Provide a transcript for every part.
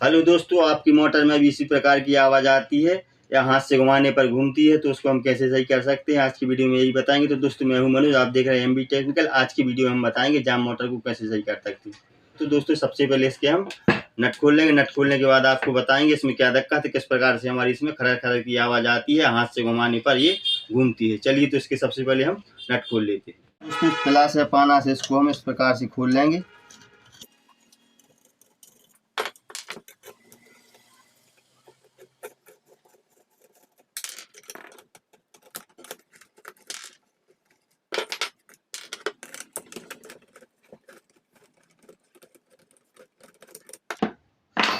Hello दोस्तों, आपकी motor में भी इसी प्रकार की आवाज़ आती है या हाथ से घुमाने पर घूमती है तो उसको हम कैसे सही कर सकते हैं, आज की वीडियो में यही बताएंगे। तो दोस्तों मैं हूं मनोज, आप देख रहे हैं एमबी टेक्निकल। आज की वीडियो में हम बताएंगे जाम मोटर को कैसे सही कर सकते हैं। तो दोस्तों सबसे पहले इसके हम नट खोल लेंगे। नट खोलने के बाद आपको बताएंगे इसमें क्या दिक्कत है, किस प्रकार से हमारी इसमें खरर खरर की आवाज़ आती है, हाथ से घुमाने पर ये घूमती है। चलिए तो इसके सबसे पहले हम नट खोल लेते हैं। दोस्तों प्लास या पाना से इसको हम इस प्रकार से खोल लेंगे।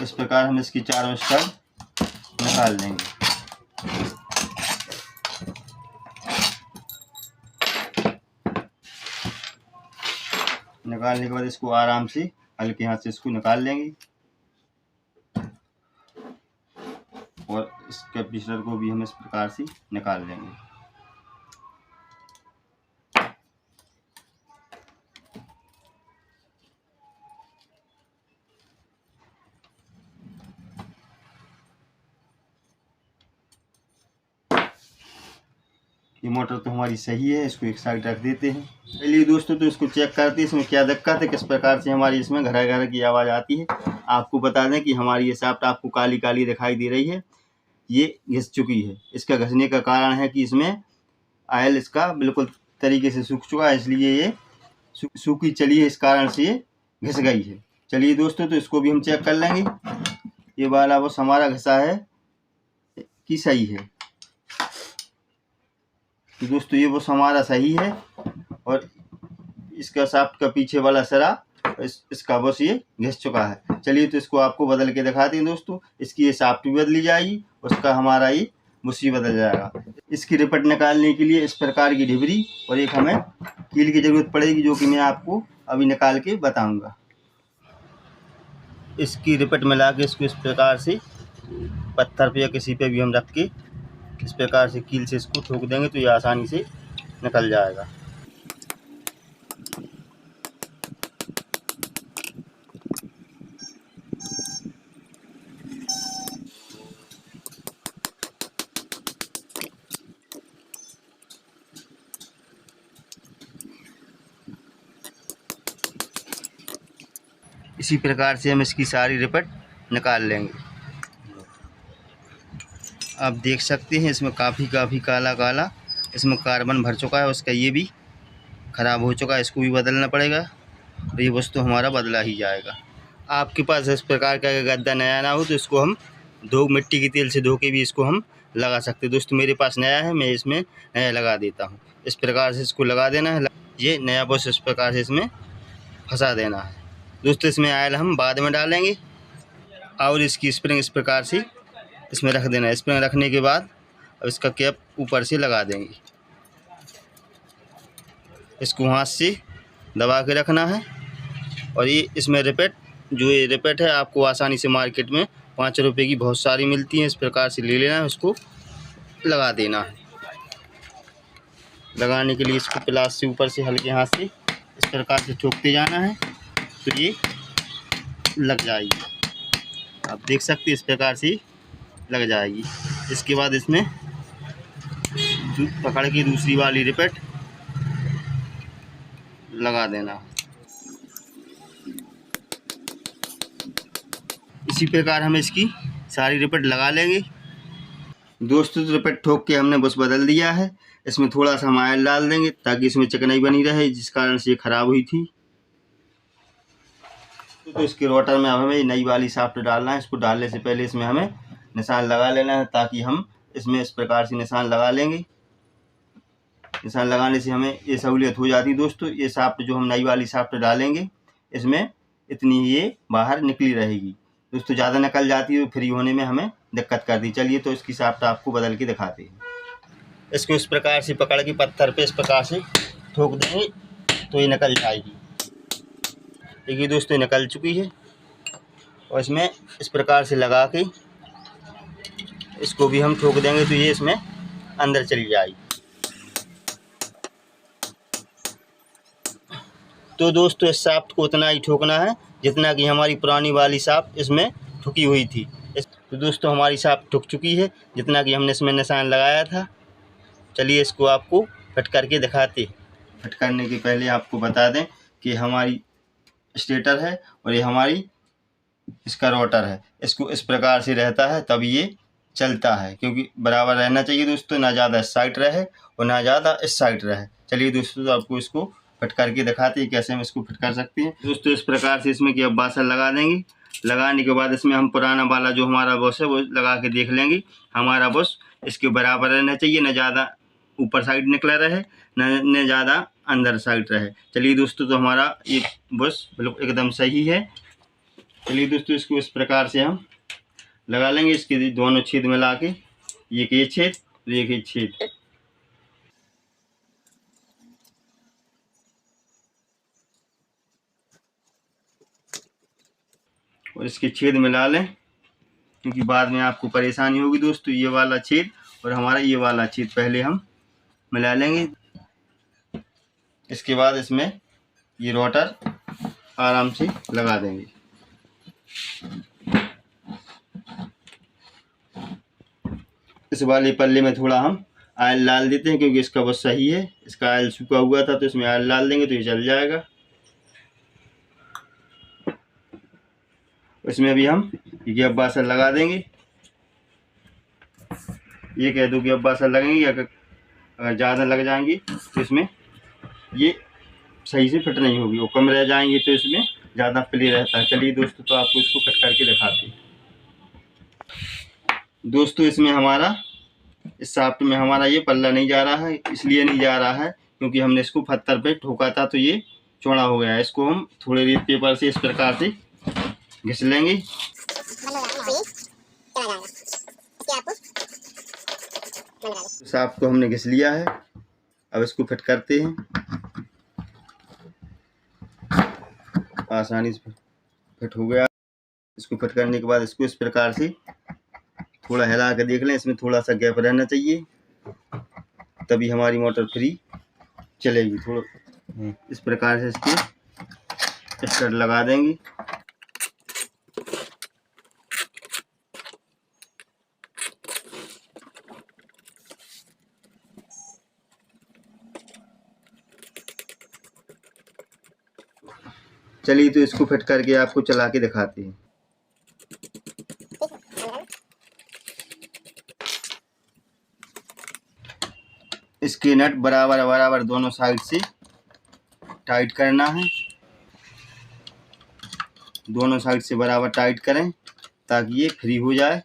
इस प्रकार हम इसकी चारों स्टड निकाल देंगे। निकालने के बाद इसको आराम से हल्के हाथ से इसको निकाल लेंगे और इस कैपेसिटर को भी हम इस प्रकार से निकाल लेंगे। ये मोटर तो हमारी सही है, इसको एक साइड रख देते हैं। चलिए दोस्तों तो इसको चेक करते हैं इसमें क्या दिक्कत है, किस प्रकार से हमारी इसमें घर घर की आवाज़ आती है। आपको बता दें कि हमारी ये शाफ्ट आपको काली काली दिखाई दे रही है, ये घिस चुकी है। इसका घिसने का कारण है कि इसमें आयल इसका बिल्कुल तरीके से सूख चुका है, इसलिए ये सूखी चली है, इस कारण से ये घिस गई है। चलिए दोस्तों तो इसको भी हम चेक कर लेंगे, ये वाला वो हमारा घिसा है कि सही है। तो दोस्तों ये वो हमारा सही है और इसका शाफ्ट का पीछे वाला सिरा इसका बस ये घिस चुका है। चलिए तो इसको आपको बदल के दिखाते हैं दोस्तों। इसकी ये शाफ्ट भी बदली जाएगी, उसका हमारा ये बुश भी बदल जाएगा। इसकी रिपट निकालने के लिए इस प्रकार की ढिबरी और एक हमें कील की ज़रूरत पड़ेगी, जो कि मैं आपको अभी निकाल के बताऊँगा। इसकी रिपट मिला के इसको इस प्रकार से पत्थर पे या किसी पे भी हम रख के इस प्रकार से कील से इसको ठोक देंगे तो ये आसानी से निकल जाएगा। इसी प्रकार से हम इसकी सारी रिपट निकाल लेंगे। आप देख सकते हैं इसमें काफ़ी काला काला इसमें कार्बन भर चुका है, उसका ये भी ख़राब हो चुका है, इसको भी बदलना पड़ेगा। तो ये वस्तु हमारा बदला ही जाएगा। आपके पास इस प्रकार का गद्दा नया ना हो तो इसको हम मिट्टी के तेल से धो के भी इसको हम लगा सकते हैं। दोस्तों मेरे पास नया है, मैं इसमें नया लगा देता हूँ। इस प्रकार से इसको लगा देना है, ये नया बस इस प्रकार से इसमें फंसा देना है। दोस्तों इसमें आयल हम बाद में डालेंगे और इसकी स्प्रिंग इस प्रकार से इसमें रख देना है। स्प्रिंग रखने के बाद अब इसका कैप ऊपर से लगा देंगे। इसको हाथ से दबा के रखना है और ये इसमें रिपेट ये रिपेट है, आपको आसानी से मार्केट में 5 रुपये की बहुत सारी मिलती हैं। इस प्रकार से ले लेना है, उसको लगा देना है। लगाने के लिए इसको प्लास से ऊपर से हल्के हाथ से इस प्रकार से ठोकते जाना है तो ये लग जाएगी। आप देख सकते हैं इस प्रकार से लग जाएगी। इसके बाद इसमें पकड़ के दूसरी वाली रिपेट लगा देना। इसी प्रकार हम इसकी सारी रिपेट लगा लेंगे। दोस्तों रिपेट ठोक के हमने बस बदल दिया है। इसमें थोड़ा सा हम आयल डाल देंगे ताकि इसमें चिकनाई बनी रहे, जिस कारण से ये खराब हुई थी। तो इसके रोटर में अब हमें नई वाली शाफ्ट डालना है। इसको डालने से पहले इसमें हमें निशान लगा लेना है, ताकि हम इसमें इस प्रकार से निशान लगा लेंगे। निशान लगाने से हमें ये सहूलियत हो जाती है। दोस्तों ये शाफ्ट जो हम नई वाली शाफ्ट डालेंगे इसमें इतनी ही ये बाहर निकली रहेगी। दोस्तों ज़्यादा निकल जाती है तो फ्री होने में हमें दिक्कत करती। चलिए तो इसकी शाफ्ट आपको बदल के दिखाते हैं। इसको इस प्रकार से पकड़ के पत्थर पे इस प्रकार से ठोक देंगे तो ये निकल जाएगी। देखिए दोस्तों निकल चुकी है और इसमें इस प्रकार से लगा के इसको भी हम ठोक देंगे तो ये इसमें अंदर चली जाएगी। तो दोस्तों इस शाफ्ट को उतना ही ठोकना है जितना कि हमारी पुरानी वाली शाफ्ट इसमें ठुकी हुई थी। तो दोस्तों हमारी शाफ्ट ठुक चुकी है जितना कि हमने इसमें निशान लगाया था। चलिए इसको आपको फिट करके दिखाते हैं। फिट करने के पहले आपको बता दें कि हमारी स्टेटर है और ये हमारी इसका रोटर है। इसको इस प्रकार से रहता है तब ये चलता है, क्योंकि बराबर रहना चाहिए दोस्तों, ना ज़्यादा इस साइड रहे और ना ज़्यादा इस साइड रहे। चलिए दोस्तों, तो आपको इसको फिट करके दिखाते हैं कैसे हम इसको फिट कर सकते हैं। दोस्तों इस प्रकार से इसमें कि अब वाशर लगा देंगे। लगाने के बाद इसमें हम पुराना वाला जो हमारा बस है वो लगा के देख लेंगे। हमारा बस इसके बराबर रहना चाहिए, न ज़्यादा ऊपर साइड निकला रहे न ज़्यादा अंदर साइड रहे। चलिए दोस्तों, तो हमारा ये बस बिल्कुल एकदम सही है। चलिए दोस्तों, इसको इस प्रकार से हम लगा लेंगे। इसके दोनों छेद मिला के, एक ये छेद और एक ये छेद। और इसके छेद मिला लें, क्योंकि बाद में आपको परेशानी होगी दोस्तों। ये वाला छेद और हमारा ये वाला छेद पहले हम मिला लेंगे। इसके बाद इसमें ये रोटर आराम से लगा देंगे। इस वाले पल्ले में थोड़ा हम ऑयल डाल देते हैं, क्योंकि इसका बस सही है। इसका ऑयल सूखा हुआ था तो इसमें ऑयल डाल देंगे तो ये चल जाएगा। इसमें भी हम ये अब वाशर लगा देंगे। ये कह दो कि अब वाशर लगेंगे, अगर ज़्यादा लग जाएंगी तो इसमें ये सही से फिट नहीं होगी, वो कम रह जाएंगे तो इसमें ज़्यादा प्ले रहता है। चलिए दोस्तों, तो आपको इसको फिट करके दिखाते हैं। दोस्तों इसमें हमारा इस शाफ्ट में हमारा ये पल्ला नहीं जा रहा है। इसलिए नहीं जा रहा है क्योंकि हमने इसको पत्थर पे ठोका था तो ये चौड़ा हो गया है। इसको हम थोड़े रेत पेपर से इस प्रकार से घिस लेंगे। शाफ्ट को हमने घिस लिया है, अब इसको फिट करते हैं। आसानी से फिट हो गया। इसको फिट करने के बाद इसको इस प्रकार से थोड़ा हिला के देख लें। इसमें थोड़ा सा गैप रहना चाहिए, तभी हमारी मोटर फ्री चलेगी। थोड़ा इस प्रकार से इसके स्टड लगा देंगे। चलिए तो इसको फिट करके आपको चला के दिखाते हैं। इसके नट बराबर बराबर दोनों साइड से टाइट करना है। दोनों साइड से बराबर टाइट करें ताकि ये फ्री हो जाए।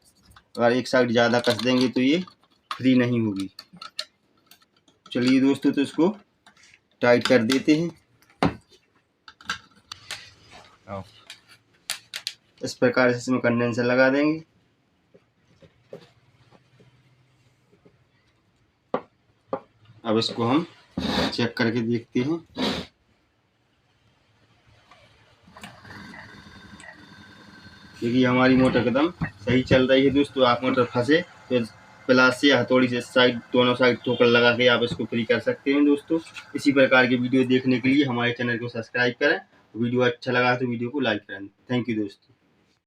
अगर एक साइड ज़्यादा कस देंगे तो ये फ्री नहीं होगी। चलिए दोस्तों, तो इसको टाइट कर देते हैं। इस प्रकार से इसमें कंडेंसर लगा देंगे। अब इसको हम चेक करके देखते हैं। क्योंकि हमारी मोटर एकदम सही चल रही है दोस्तों। आप मोटर फंसे तो प्लास से हथौड़ी से साइड दोनों साइड ठोकर लगा के आप इसको फ्री कर सकते हैं दोस्तों। इसी प्रकार के वीडियो देखने के लिए हमारे चैनल को सब्सक्राइब करें। वीडियो अच्छा लगा तो वीडियो को लाइक करें। थैंक यू दोस्तों।